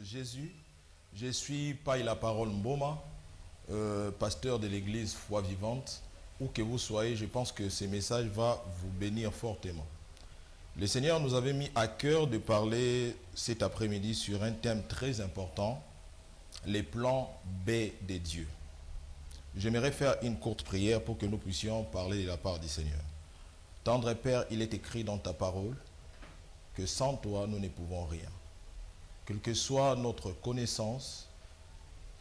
Jésus. Je suis Paille la Parole Mboma, pasteur de l'église Foi Vivante. Où que vous soyez, je pense que ce message va vous bénir fortement. Le Seigneur nous avait mis à cœur de parler cet après-midi sur un thème très important, les plans B de Dieu. J'aimerais faire une courte prière pour que nous puissions parler de la part du Seigneur. Tendre Père, il est écrit dans ta parole que sans toi, nous ne pouvons rien. Quelle que soit notre connaissance,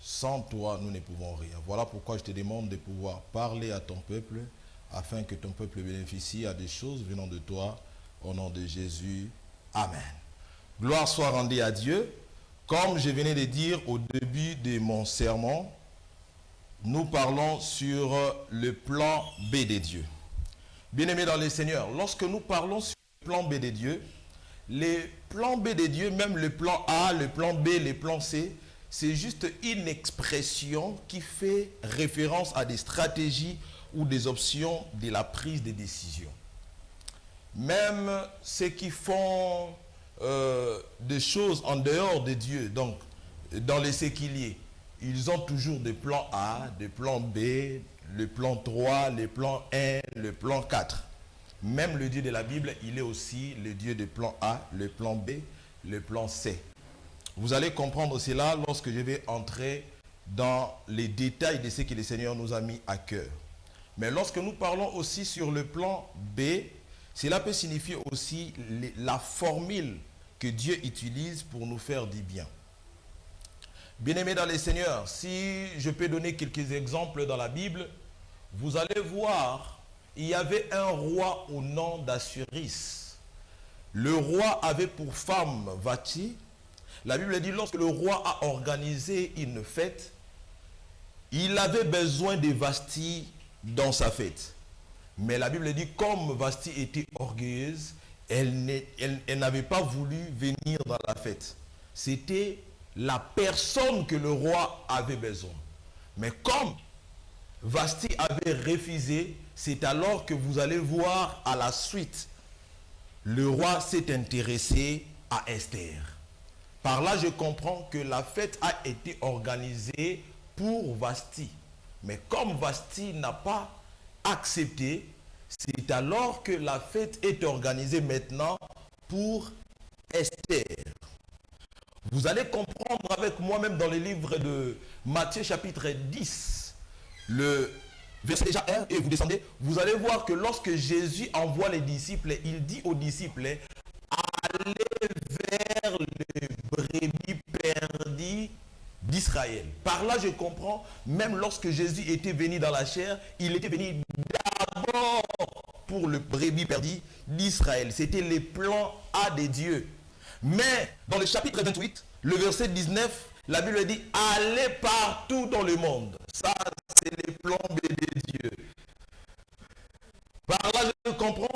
sans toi, nous ne pouvons rien. Voilà pourquoi je te demande de pouvoir parler à ton peuple, afin que ton peuple bénéficie à des choses venant de toi, au nom de Jésus. Amen. Gloire soit rendue à Dieu. Comme je venais de dire au début de mon sermon, nous parlons sur le plan B de Dieu. Bien-aimés dans le Seigneur, lorsque nous parlons sur le plan B de Dieu, les plans B de Dieu, même le plan A, le plan B, le plan C, c'est juste une expression qui fait référence à des stratégies ou des options de la prise de décision. Même ceux qui font des choses en dehors de Dieu, donc dans les séquiliers, ils ont toujours des plans A, des plans B, le plan 3, le plan 1, le plan 4. Même le Dieu de la Bible, il est aussi le Dieu du plan A, le plan B, le plan C. Vous allez comprendre cela lorsque je vais entrer dans les détails de ce que le Seigneur nous a mis à cœur. Mais lorsque nous parlons aussi sur le plan B, cela peut signifier aussi la formule que Dieu utilise pour nous faire du bien. Bien-aimés dans le Seigneur, si je peux donner quelques exemples dans la Bible, vous allez voir, il y avait un roi au nom d'Assuris. Le roi avait pour femme Vati. La Bible dit, lorsque le roi a organisé une fête, il avait besoin de Vasti dans sa fête. Mais la Bible dit, comme Vasti était orgueilleuse, elle n'avait pas voulu venir dans la fête. C'était la personne que le roi avait besoin. Mais comme Vasti avait refusé, c'est alors que vous allez voir à la suite, le roi s'est intéressé à Esther. Par là, je comprends que la fête a été organisée pour Vasti. Mais comme Vasti n'a pas accepté, c'est alors que la fête est organisée maintenant pour Esther. Vous allez comprendre avec moi-même dans le livre de Matthieu chapitre 10, le verset déjà 1, et vous descendez, vous allez voir que lorsque Jésus envoie les disciples, il dit aux disciples, allez vers les brebis perdues d'Israël. Par là, je comprends, même lorsque Jésus était venu dans la chair, il était venu d'abord pour le brebis perdu d'Israël. C'était les plans A de Dieu. Mais dans le chapitre 28, le verset 19, la Bible dit, allez partout dans le monde. Ça, c'est les plans B de Dieu. Par là, je comprends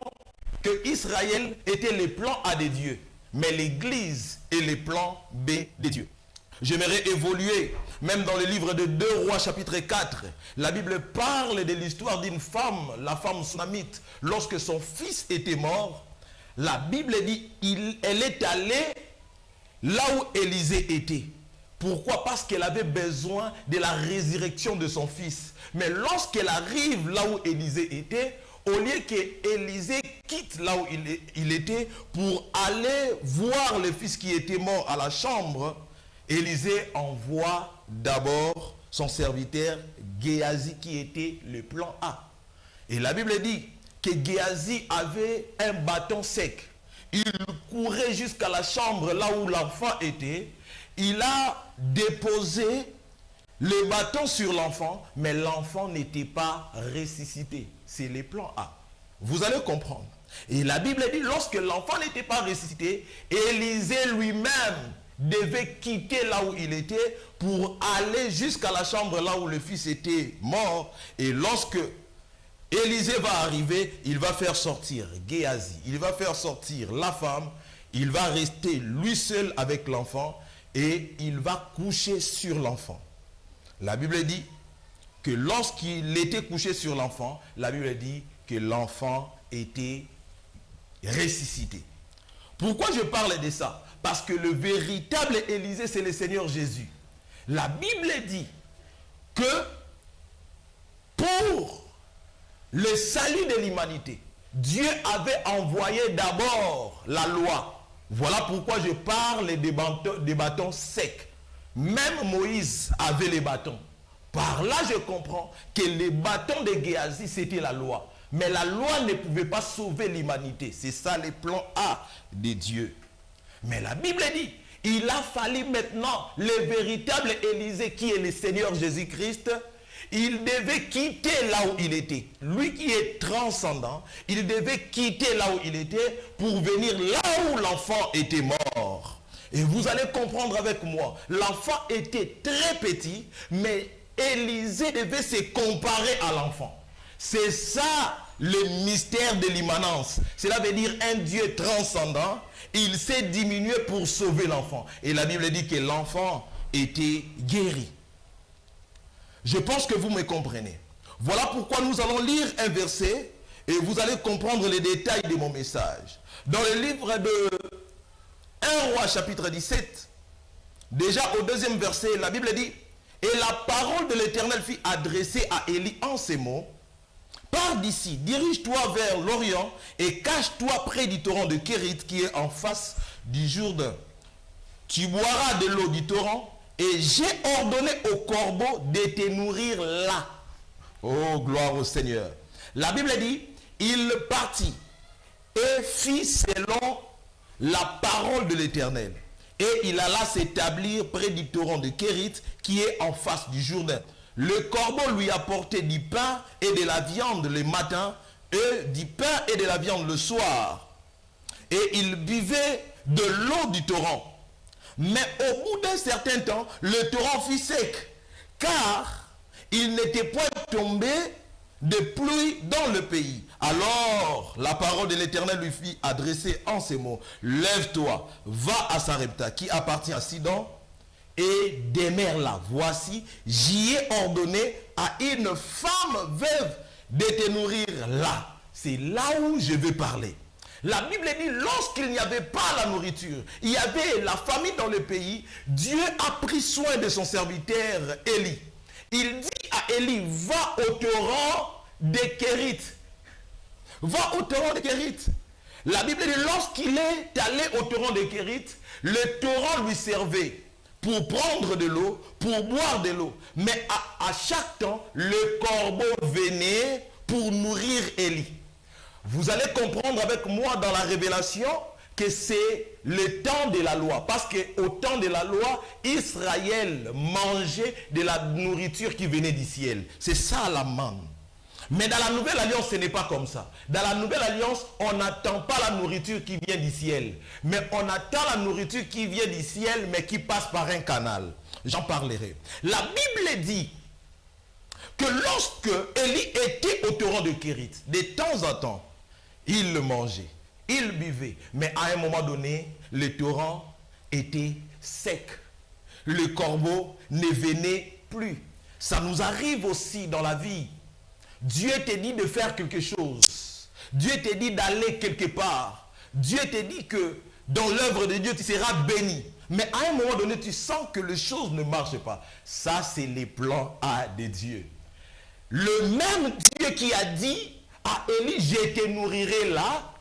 que Israël était les plans A de Dieu, mais l'Église est les plans B de Dieu. J'aimerais évoluer, même dans le livre de 2 Rois chapitre 4, la Bible parle de l'histoire d'une femme, la femme sunamite, lorsque son fils était mort. La Bible dit, elle est allée là où Élisée était. Pourquoi? Parce qu'elle avait besoin de la résurrection de son fils. Mais lorsqu'elle arrive là où Élisée était, au lieu qu'Élisée quitte là où il était pour aller voir le fils qui était mort à la chambre, Élisée envoie d'abord son serviteur Géasi qui était le plan A. Et la Bible dit que Géasi avait un bâton sec. Il courait jusqu'à la chambre là où l'enfant était. Il a déposé le bâton sur l'enfant, mais l'enfant n'était pas ressuscité. C'est le plan A. Vous allez comprendre. Et la Bible dit, lorsque l'enfant n'était pas ressuscité, Élisée lui-même devait quitter là où il était pour aller jusqu'à la chambre là où le fils était mort. Et lorsque Élisée va arriver, il va faire sortir Géasi, il va faire sortir la femme, il va rester lui seul avec l'enfant et il va coucher sur l'enfant. La Bible dit que lorsqu'il était couché sur l'enfant, la Bible dit que l'enfant était ressuscité. Pourquoi je parle de ça? Parce que le véritable Élysée, c'est le Seigneur Jésus. La Bible dit que pour le salut de l'humanité, Dieu avait envoyé d'abord la loi. Voilà pourquoi je parle des bâtons secs. Même Moïse avait les bâtons. Par là, je comprends que les bâtons de Géasi, c'était la loi. Mais la loi ne pouvait pas sauver l'humanité. C'est ça le plan A de Dieu. Mais la Bible dit, il a fallu maintenant le véritable Élysée qui est le Seigneur Jésus-Christ. Il devait quitter là où il était. Lui qui est transcendant, il devait quitter là où il était pour venir là où l'enfant était mort. Et vous allez comprendre avec moi, l'enfant était très petit, mais Élysée devait se comparer à l'enfant. C'est ça le mystère de l'immanence. Cela veut dire un Dieu transcendant, il s'est diminué pour sauver l'enfant. Et la Bible dit que l'enfant était guéri. Je pense que vous me comprenez. Voilà pourquoi nous allons lire un verset et vous allez comprendre les détails de mon message. Dans le livre de 1 Roi chapitre 17, déjà au deuxième verset, la Bible dit « Et la parole de l'Éternel fut adressée à Élie en ces mots. Pars d'ici, dirige-toi vers l'Orient et cache-toi près du torrent de Kérit qui est en face du Jourdain. Tu boiras de l'eau du torrent et j'ai ordonné aux corbeaux de te nourrir là. » Oh, gloire au Seigneur. La Bible dit, il partit et fit selon la parole de l'Éternel. Et il alla s'établir près du torrent de Kérit qui est en face du Jourdain. Le corbeau lui apportait du pain et de la viande le matin et du pain et de la viande le soir. Et il buvait de l'eau du torrent. Mais au bout d'un certain temps, le torrent fut sec, car il n'était point tombé de pluie dans le pays. Alors, la parole de l'Éternel lui fit adresser en ces mots, « Lève-toi, va à Sarepta, qui appartient à Sidon, et demeure là. Voici, j'y ai ordonné à une femme veuve de te nourrir là. » C'est là où je veux parler. La Bible dit, lorsqu'il n'y avait pas la nourriture, il y avait la famine dans le pays, Dieu a pris soin de son serviteur Élie. Il dit à Élie, va au torrent de Kérit. Va au torrent de Kérit. La Bible dit, lorsqu'il est allé au torrent de Kérit, le torrent lui servait pour prendre de l'eau, pour boire de l'eau. Mais à chaque temps, le corbeau venait pour nourrir Élie. Vous allez comprendre avec moi dans la révélation que c'est le temps de la loi. Parce qu'au temps de la loi, Israël mangeait de la nourriture qui venait du ciel. C'est ça la manne. Mais dans la nouvelle alliance, ce n'est pas comme ça. Dans la nouvelle alliance, on n'attend pas la nourriture qui vient du ciel. Mais on attend la nourriture qui vient du ciel, mais qui passe par un canal. J'en parlerai. La Bible dit que lorsque Élie était au torrent de Kérit, de temps en temps, il le mangeait, il buvait. Mais à un moment donné, le torrent était sec. Le corbeau ne venait plus. Ça nous arrive aussi dans la vie. Dieu te dit de faire quelque chose. Dieu te dit d'aller quelque part. Dieu te dit que dans l'œuvre de Dieu, tu seras béni. Mais à un moment donné, tu sens que les choses ne marchent pas. Ça, c'est les plans A de Dieu. Le même Dieu qui a dit à Élie, je te nourrirai là,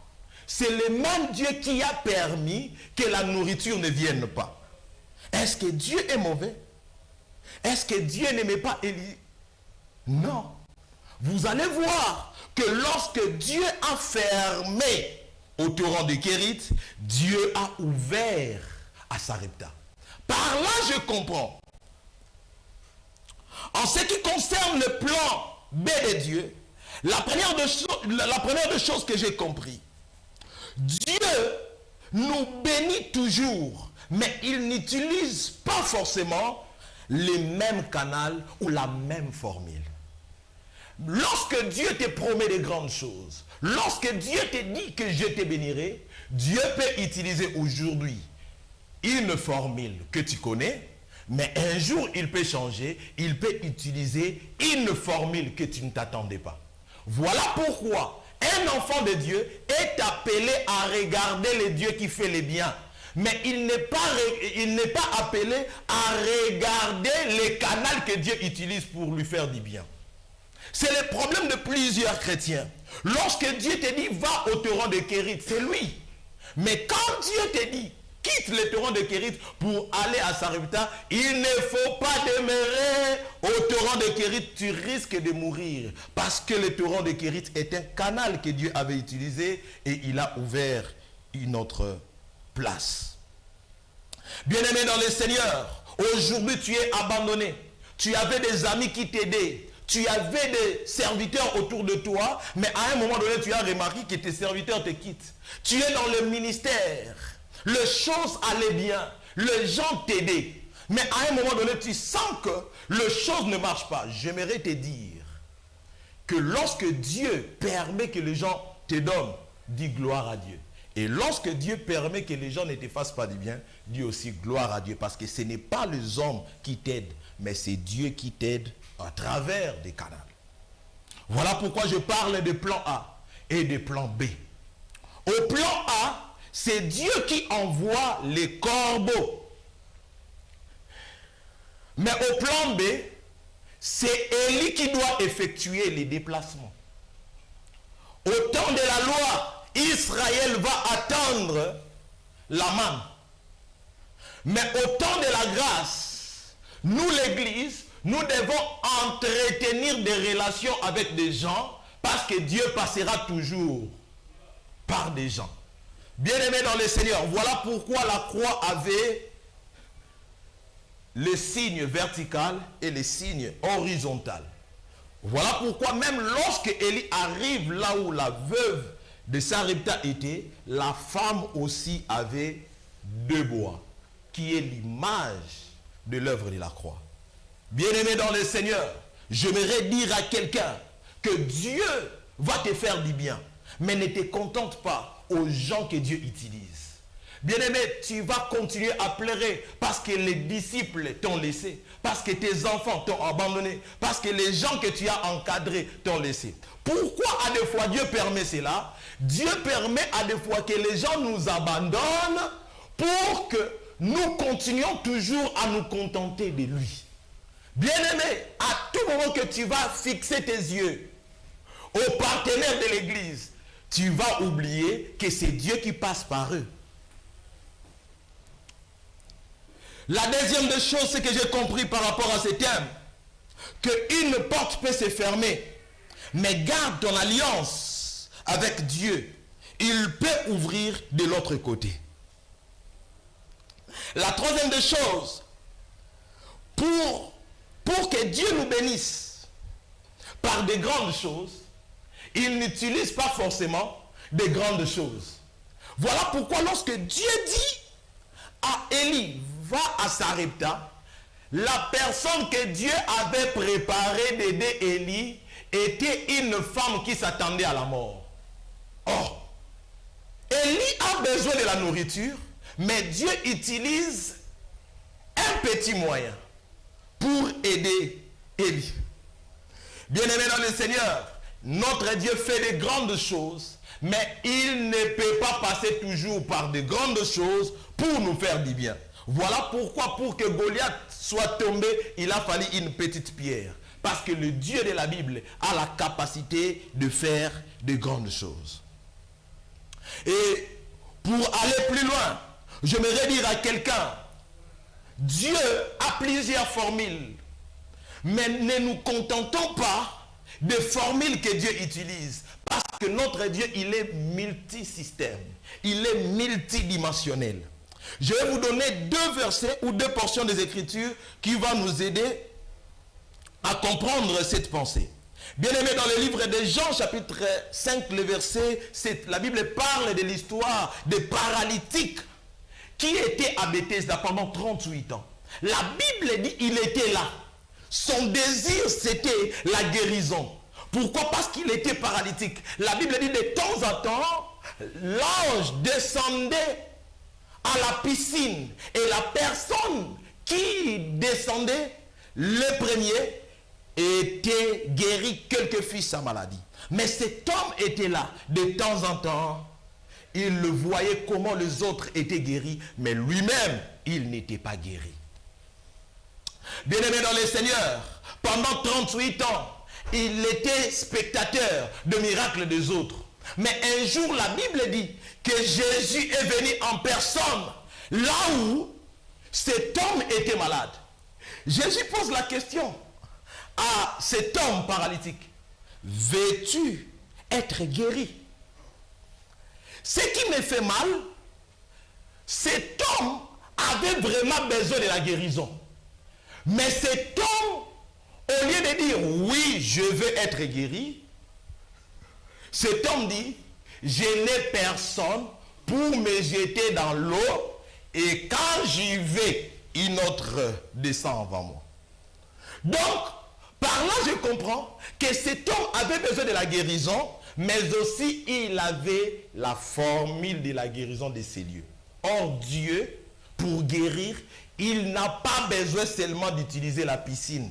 c'est le même Dieu qui a permis que la nourriture ne vienne pas. Est-ce que Dieu est mauvais? Est-ce que Dieu n'aimait pas Élie? Non. Vous allez voir que lorsque Dieu a fermé au torrent de Kérit, Dieu a ouvert à Sarepta. Par là, je comprends. En ce qui concerne le plan B de Dieu, la première des choses que j'ai compris, Dieu nous bénit toujours, mais il n'utilise pas forcément les mêmes canaux ou la même formule. Lorsque Dieu te promet de grandes choses, lorsque Dieu te dit que je te bénirai, Dieu peut utiliser aujourd'hui une formule que tu connais, mais un jour il peut changer, il peut utiliser une formule que tu ne t'attendais pas. Voilà pourquoi Un enfant de Dieu est appelé à regarder le Dieu qui fait les biens. Mais il n'est pas appelé à regarder les canaux que Dieu utilise pour lui faire du bien. C'est le problème de plusieurs chrétiens. Lorsque Dieu te dit, va au torrent de Kérit, c'est lui. Mais quand Dieu te dit, quitte le torrent de Kérit pour aller à Sarepta, il ne faut pas demeurer au torrent de Kérit, tu risques de mourir. Parce que le torrent de Kérit est un canal que Dieu avait utilisé et il a ouvert une autre place. Bien-aimé dans le Seigneur, aujourd'hui tu es abandonné. Tu avais des amis qui t'aidaient. Tu avais des serviteurs autour de toi, mais à un moment donné, tu as remarqué que tes serviteurs te quittent. Tu es dans le ministère. Les choses allaient bien. Les gens t'aidaient. Mais à un moment donné, tu sens que les choses ne marchent pas. J'aimerais te dire que lorsque Dieu permet que les gens te donnent, dis gloire à Dieu. Et lorsque Dieu permet que les gens ne te fassent pas du bien, dis aussi gloire à Dieu. Parce que ce n'est pas les hommes qui t'aident, mais c'est Dieu qui t'aide à travers des canaux. Voilà pourquoi je parle de plan A et de plan B. Au plan A, c'est Dieu qui envoie les corbeaux. Mais au plan B, c'est Élie qui doit effectuer les déplacements. Au temps de la loi, Israël va attendre la manne. Mais au temps de la grâce, nous l'Église, nous devons entretenir des relations avec des gens parce que Dieu passera toujours par des gens. Bien-aimés dans le Seigneur, voilà pourquoi la croix avait les signes vertical et les signes horizontal. Voilà pourquoi même lorsque Élie arrive là où la veuve de Sarepta était, la femme aussi avait deux bois, qui est l'image de l'œuvre de la croix. Bien-aimé dans le Seigneur, j'aimerais dire à quelqu'un que Dieu va te faire du bien, mais ne te contente pas aux gens que Dieu utilise. Bien-aimé, tu vas continuer à pleurer parce que les disciples t'ont laissé, parce que tes enfants t'ont abandonné, parce que les gens que tu as encadrés t'ont laissé. Pourquoi à des fois Dieu permet cela? Dieu permet à des fois que les gens nous abandonnent pour que nous continuions toujours à nous contenter de lui. Bien-aimé, à tout moment que tu vas fixer tes yeux aux partenaires de l'Église, tu vas oublier que c'est Dieu qui passe par eux. La deuxième des choses, c'est que j'ai compris par rapport à ce thème, qu'une porte peut se fermer, mais garde ton alliance avec Dieu. Il peut ouvrir de l'autre côté. La troisième des choses, pour que Dieu nous bénisse par de grandes choses, il n'utilise pas forcément de grandes choses. Voilà pourquoi lorsque Dieu dit à Élie, va à Sarepta, la personne que Dieu avait préparée d'aider Élie était une femme qui s'attendait à la mort. Or, Élie a besoin de la nourriture, mais Dieu utilise un petit moyen pour aider Élie. Bien-aimé dans le Seigneur, notre Dieu fait de grandes choses, mais il ne peut pas passer toujours par de grandes choses pour nous faire du bien. Voilà pourquoi, pour que Goliath soit tombé, il a fallu une petite pierre. Parce que le Dieu de la Bible a la capacité de faire de grandes choses. Et pour aller plus loin, j'aimerais dire à quelqu'un, Dieu a plusieurs formules, mais ne nous contentons pas des formules que Dieu utilise. Parce que notre Dieu, il est multisystème, il est multidimensionnel. Je vais vous donner deux versets ou deux portions des Écritures qui vont nous aider à comprendre cette pensée. Bien-aimé, dans le livre de Jean, chapitre 5, le verset 7, la Bible parle de l'histoire des paralytiques qui étaient à Bethesda pendant 38 ans. La Bible dit qu'il était là. Son désir, c'était la guérison. Pourquoi? Parce qu'il était paralytique. La Bible dit de temps en temps, l'ange descendait à la piscine et la personne qui descendait, le premier, était guéri quelques fois sa maladie. Mais cet homme était là. De temps en temps, il le voyait comment les autres étaient guéris, mais lui-même, il n'était pas guéri. Bien-aimé dans le Seigneur, pendant 38 ans, il était spectateur de miracles des autres. Mais un jour, la Bible dit que Jésus est venu en personne là où cet homme était malade. Jésus pose la question à cet homme paralytique. Veux-tu être guéri? Ce qui me fait mal, cet homme avait vraiment besoin de la guérison. Mais cet homme, au lieu de dire oui, je veux être guéri, cet homme dit, je n'ai personne pour me jeter dans l'eau et quand j'y vais, une autre descend avant moi. Donc, par là, je comprends que cet homme avait besoin de la guérison, mais aussi il avait la formule de la guérison de ces lieux. Or, Dieu, pour guérir, il n'a pas besoin seulement d'utiliser la piscine.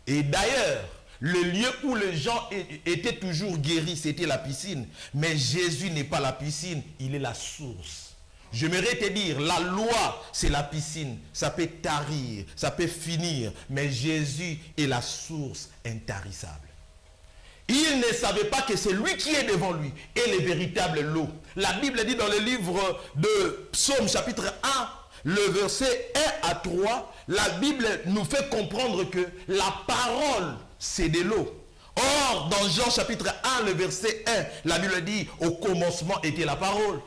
Et d'ailleurs, le lieu où les gens étaient toujours guéris, c'était la piscine. Mais Jésus n'est pas la piscine, il est la source. J'aimerais te dire, la loi, c'est la piscine. Ça peut tarir, ça peut finir. Mais Jésus est la source intarissable. Il ne savait pas que c'est lui qui est devant lui est le véritable lot. La Bible dit dans le livre de Psaume chapitre 1, le verset 1 à 3, la Bible nous fait comprendre que la parole, c'est de l'eau. Or, dans Jean chapitre 1, le verset 1, la Bible dit, au commencement était la parole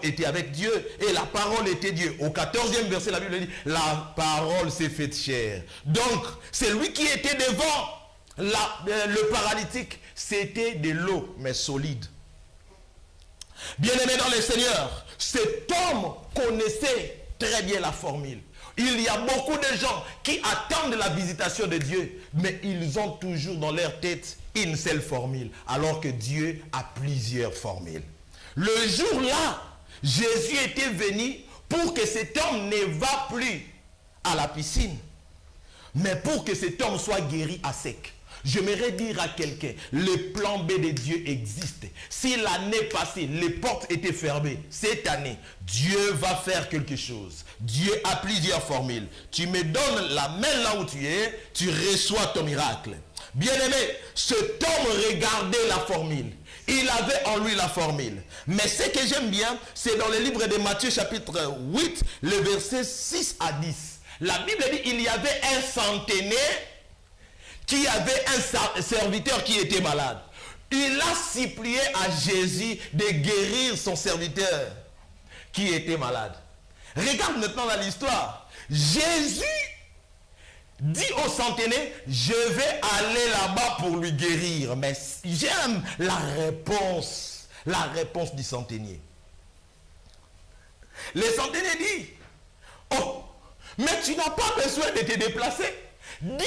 était avec Dieu, et la parole était Dieu. Au 14e verset, la Bible dit, la parole s'est faite chair. Donc, c'est lui qui était devant le paralytique, c'était de l'eau, mais solide. Bien-aimé dans le Seigneur, cet homme connaissait très bien la formule. Il y a beaucoup de gens qui attendent la visitation de Dieu, mais ils ont toujours dans leur tête une seule formule, alors que Dieu a plusieurs formules. Le jour-là, Jésus était venu pour que cet homme ne va plus à la piscine, mais pour que cet homme soit guéri à sec. J'aimerais dire à quelqu'un, le plan B de Dieu existe. Si l'année passée, les portes étaient fermées, cette année, Dieu va faire quelque chose. Dieu a plusieurs formules. Tu me donnes la main là où tu es, tu reçois ton miracle. Bien-aimé, cet homme regardait la formule. Il avait en lui la formule. Mais ce que j'aime bien, c'est dans le livre de Matthieu chapitre 8, le verset 6 à 10. La Bible dit, il y avait un centenaire qui avait un serviteur qui était malade. Il a supplié à Jésus de guérir son serviteur qui était malade. Regarde maintenant dans l'histoire. Jésus dit au centenaire, je vais aller là-bas pour lui guérir. Mais j'aime la réponse du centenier. Le centenier dit, oh, mais tu n'as pas besoin de te déplacer. Dis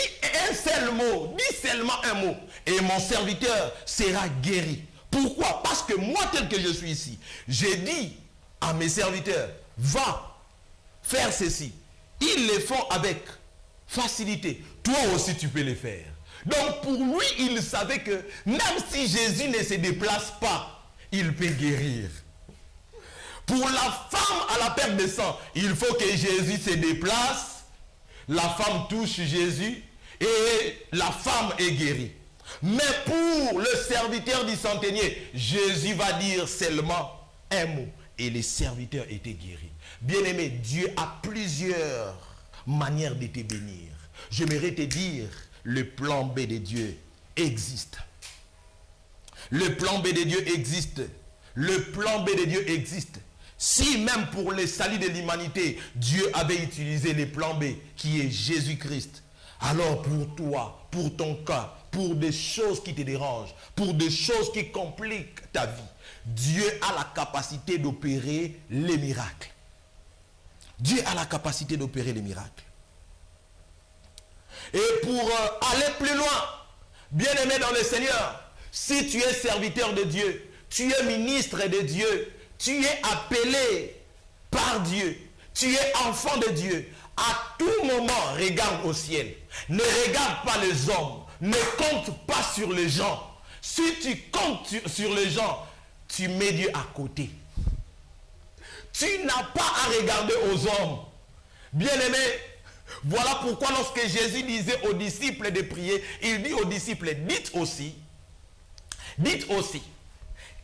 un seul mot, dis seulement un mot, et mon serviteur sera guéri. Pourquoi? Parce que moi, tel que je suis ici, j'ai dit à mes serviteurs, va faire ceci. Ils le font avec facilité. Toi aussi, tu peux le faire. Donc, pour lui, il savait que même si Jésus ne se déplace pas, il peut guérir. Pour la femme à la perte de sang, il faut que Jésus se déplace. La femme touche Jésus et la femme est guérie. Mais pour le serviteur du centenier, Jésus va dire seulement un mot et le serviteur était guéri. Bien-aimé, Dieu a plusieurs manières de te bénir. J'aimerais te dire, le plan B de Dieu existe. Le plan B de Dieu existe. Le plan B de Dieu existe. Si même pour le salut de l'humanité, Dieu avait utilisé le plan B qui est Jésus-Christ, alors pour toi, pour ton cas, pour des choses qui te dérangent, pour des choses qui compliquent ta vie, Dieu a la capacité d'opérer les miracles. Dieu a la capacité d'opérer les miracles. Et pour aller plus loin, bien-aimé dans le Seigneur, si tu es serviteur de Dieu, tu es ministre de Dieu, tu es appelé par Dieu, tu es enfant de Dieu, à tout moment, regarde au ciel. Ne regarde pas les hommes, ne compte pas sur les gens. Si tu comptes sur les gens, tu mets Dieu à côté. Tu n'as pas à regarder aux hommes. Bien-aimé, voilà pourquoi lorsque Jésus disait aux disciples de prier, il dit aux disciples, dites aussi,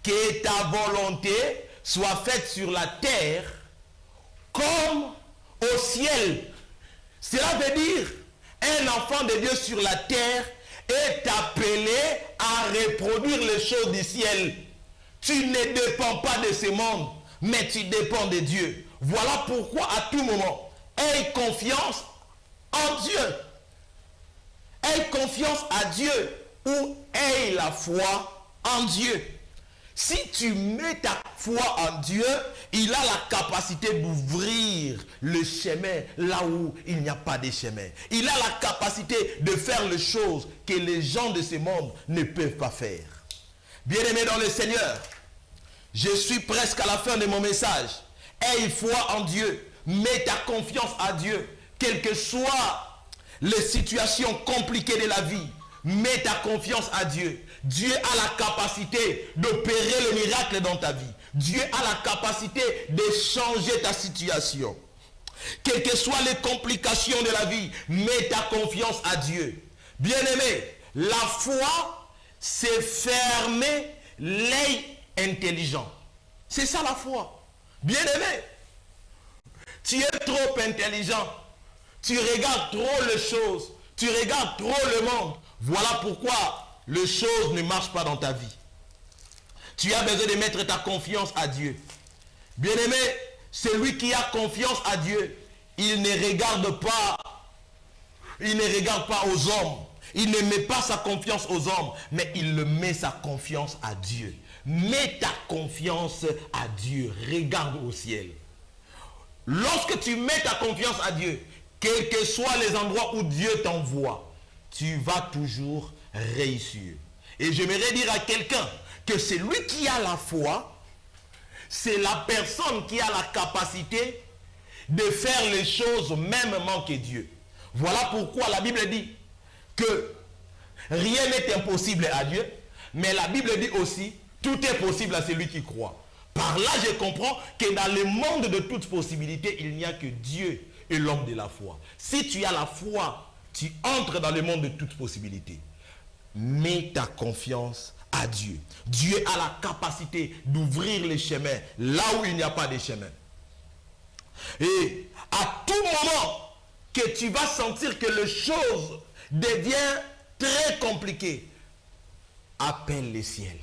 que ta volonté soit faite sur la terre comme au ciel. Cela veut dire, un enfant de Dieu sur la terre est appelé à reproduire les choses du ciel. Tu ne dépends pas de ce monde, mais tu dépends de Dieu. Voilà pourquoi à tout moment, aie confiance en Dieu. Aie confiance à Dieu ou aie la foi en Dieu. Si tu mets ta foi en Dieu, il a la capacité d'ouvrir le chemin là où il n'y a pas de chemin. Il a la capacité de faire les choses que les gens de ce monde ne peuvent pas faire. Bien-aimés dans le Seigneur, je suis presque à la fin de mon message. Aie foi en Dieu. Mets ta confiance à Dieu. Quelles que soient les situations compliquées de la vie, mets ta confiance à Dieu. Dieu a la capacité d'opérer le miracle dans ta vie. Dieu a la capacité de changer ta situation. Quelles que soient les complications de la vie, mets ta confiance à Dieu. Bien-aimé, la foi, c'est fermer l'œil intelligent. C'est ça la foi. Bien-aimé, tu es trop intelligent. Tu regardes trop les choses. Tu regardes trop le monde. Voilà pourquoi les choses ne marchent pas dans ta vie. Tu as besoin de mettre ta confiance à Dieu. Bien-aimé, celui qui a confiance à Dieu, il ne regarde pas aux hommes. Il ne met pas sa confiance aux hommes, mais il met sa confiance à Dieu. Mets ta confiance à Dieu. Regarde au ciel. Lorsque tu mets ta confiance à Dieu, quels que soient les endroits où Dieu t'envoie, tu vas toujours réussir. Et j'aimerais dire à quelqu'un que celui qui a la foi, c'est la personne qui a la capacité de faire les choses mêmement que Dieu. Voilà pourquoi la Bible dit que rien n'est impossible à Dieu, mais la Bible dit aussi, tout est possible à celui qui croit. Par là, je comprends que dans le monde de toutes possibilités, il n'y a que Dieu et l'homme de la foi. Si tu as la foi, tu entres dans le monde de toutes possibilités. Mets ta confiance à Dieu. Dieu a la capacité d'ouvrir les chemins là où il n'y a pas de chemin. Et à tout moment que tu vas sentir que les choses deviennent très compliquées, appelle les ciels.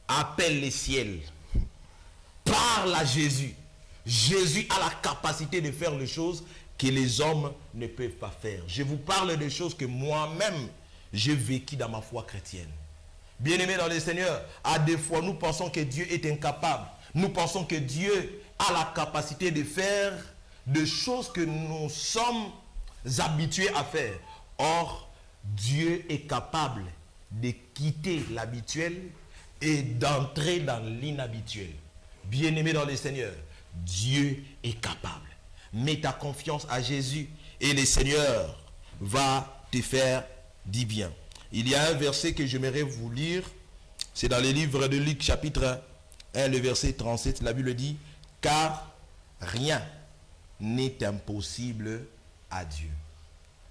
Appelle les ciels. Parle à Jésus. Jésus a la capacité de faire les choses que les hommes ne peuvent pas faire. Je vous parle de choses que moi-même, j'ai vécues dans ma foi chrétienne. Bien-aimés dans le Seigneur, à des fois, nous pensons que Dieu est incapable. Nous pensons que Dieu a la capacité de faire des choses que nous sommes habitués à faire. Or, Dieu est capable de quitter l'habituel et d'entrer dans l'inhabituel. Bien-aimés dans le Seigneur, Dieu est capable. Mets ta confiance à Jésus et le Seigneur va te faire du bien. Il y a un verset que j'aimerais vous lire. C'est dans le livre de Luc chapitre 1, le verset 37. La Bible dit, car rien n'est impossible à Dieu.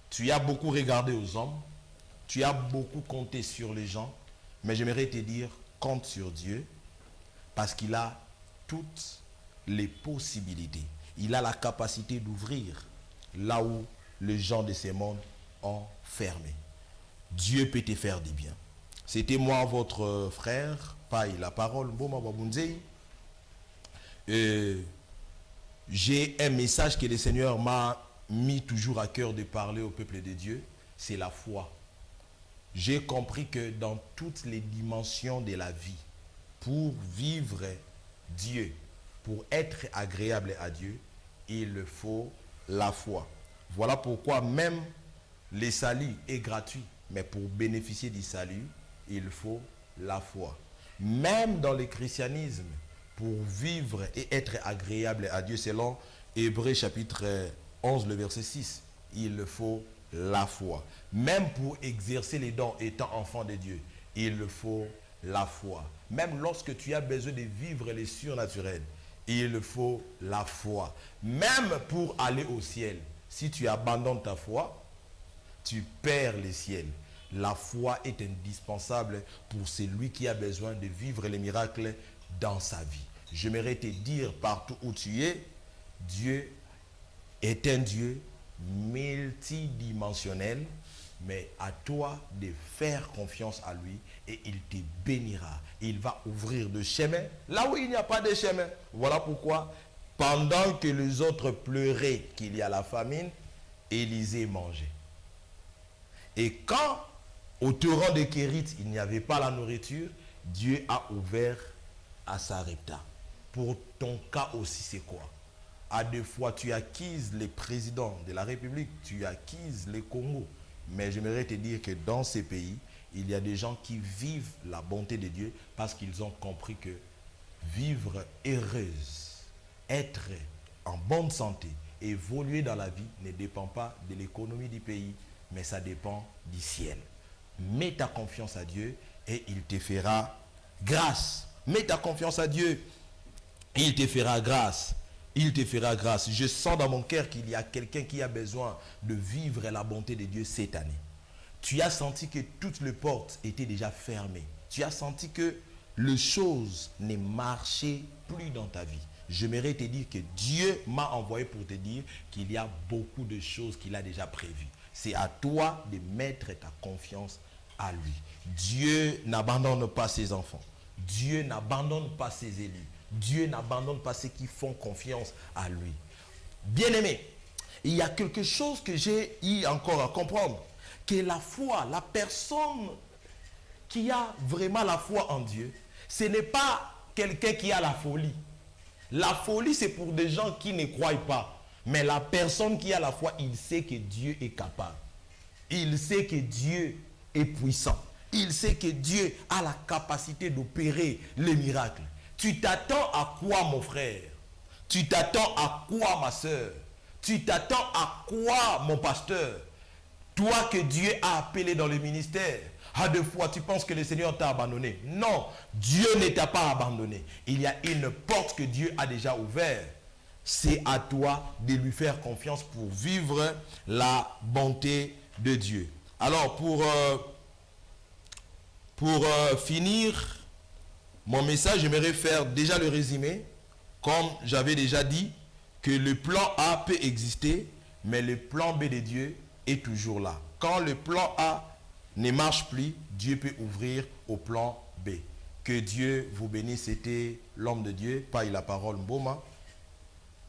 Tu as beaucoup regardé aux hommes. Tu as beaucoup compté sur les gens. Mais j'aimerais te dire, compte sur Dieu parce qu'il a toutes les possibilités. Il a la capacité d'ouvrir là où les gens de ce monde ont fermé. Dieu peut te faire du bien. C'était moi, votre frère, Paille la parole, Mboma Babunzei. J'ai un message que le Seigneur m'a mis toujours à cœur de parler au peuple de Dieu, c'est la foi. J'ai compris que dans toutes les dimensions de la vie, pour vivre Dieu, pour être agréable à Dieu, il faut la foi. Voilà pourquoi même le salut est gratuit, mais pour bénéficier du salut, il faut la foi. Même dans le christianisme, pour vivre et être agréable à Dieu, selon Hébreux chapitre 11, le verset 6, il faut la foi. Même pour exercer les dons étant enfant de Dieu, il faut la foi. Même lorsque tu as besoin de vivre les surnaturels, il faut la foi. Même pour aller au ciel, si tu abandonnes ta foi, tu perds le ciel. La foi est indispensable pour celui qui a besoin de vivre les miracles dans sa vie. J'aimerais te dire partout où tu es, Dieu est un Dieu multidimensionnel, mais à toi de faire confiance à lui et il te bénira. Il va ouvrir des chemins là où il n'y a pas de chemin. Voilà pourquoi, pendant que les autres pleuraient qu'il y a la famine, Élisée mangeait. Et quand, au torrent de Kérit, il n'y avait pas la nourriture, Dieu a ouvert à Sarepta. Pour ton cas aussi, c'est quoi? À deux fois, tu acquises les présidents de la République, tu acquises les Congo. Mais j'aimerais te dire que dans ces pays, il y a des gens qui vivent la bonté de Dieu parce qu'ils ont compris que vivre heureuse, être en bonne santé, évoluer dans la vie ne dépend pas de l'économie du pays, mais ça dépend du ciel. Mets ta confiance à Dieu et il te fera grâce. Mets ta confiance à Dieu et il te fera grâce. Il te fera grâce. Je sens dans mon cœur qu'il y a quelqu'un qui a besoin de vivre la bonté de Dieu cette année. Tu as senti que toutes les portes étaient déjà fermées. Tu as senti que les choses ne marchaient plus dans ta vie. J'aimerais te dire que Dieu m'a envoyé pour te dire qu'il y a beaucoup de choses qu'il a déjà prévues. C'est à toi de mettre ta confiance à lui. Dieu n'abandonne pas ses enfants. Dieu n'abandonne pas ses élus. Dieu n'abandonne pas ceux qui font confiance à lui. Bien-aimé, il y a quelque chose que j'ai eu encore à comprendre. Que la foi, la personne qui a vraiment la foi en Dieu, ce n'est pas quelqu'un qui a la folie. La folie, c'est pour des gens qui ne croient pas. Mais la personne qui a la foi, il sait que Dieu est capable. Il sait que Dieu est puissant. Il sait que Dieu a la capacité d'opérer les miracles. Tu t'attends à quoi, mon frère? Tu t'attends à quoi, ma soeur? Tu t'attends à quoi, mon pasteur? Toi que Dieu a appelé dans le ministère, à deux fois, tu penses que le Seigneur t'a abandonné. Non, Dieu ne t'a pas abandonné. Il y a une porte que Dieu a déjà ouverte. C'est à toi de lui faire confiance pour vivre la bonté de Dieu. Alors, pour finir mon message, j'aimerais faire déjà le résumé. Comme j'avais déjà dit, que le plan A peut exister, mais le plan B de Dieu est toujours là. Quand le plan A ne marche plus, Dieu peut ouvrir au plan B. Que Dieu vous bénisse. C'était l'homme de Dieu, Paille la parole Mboma.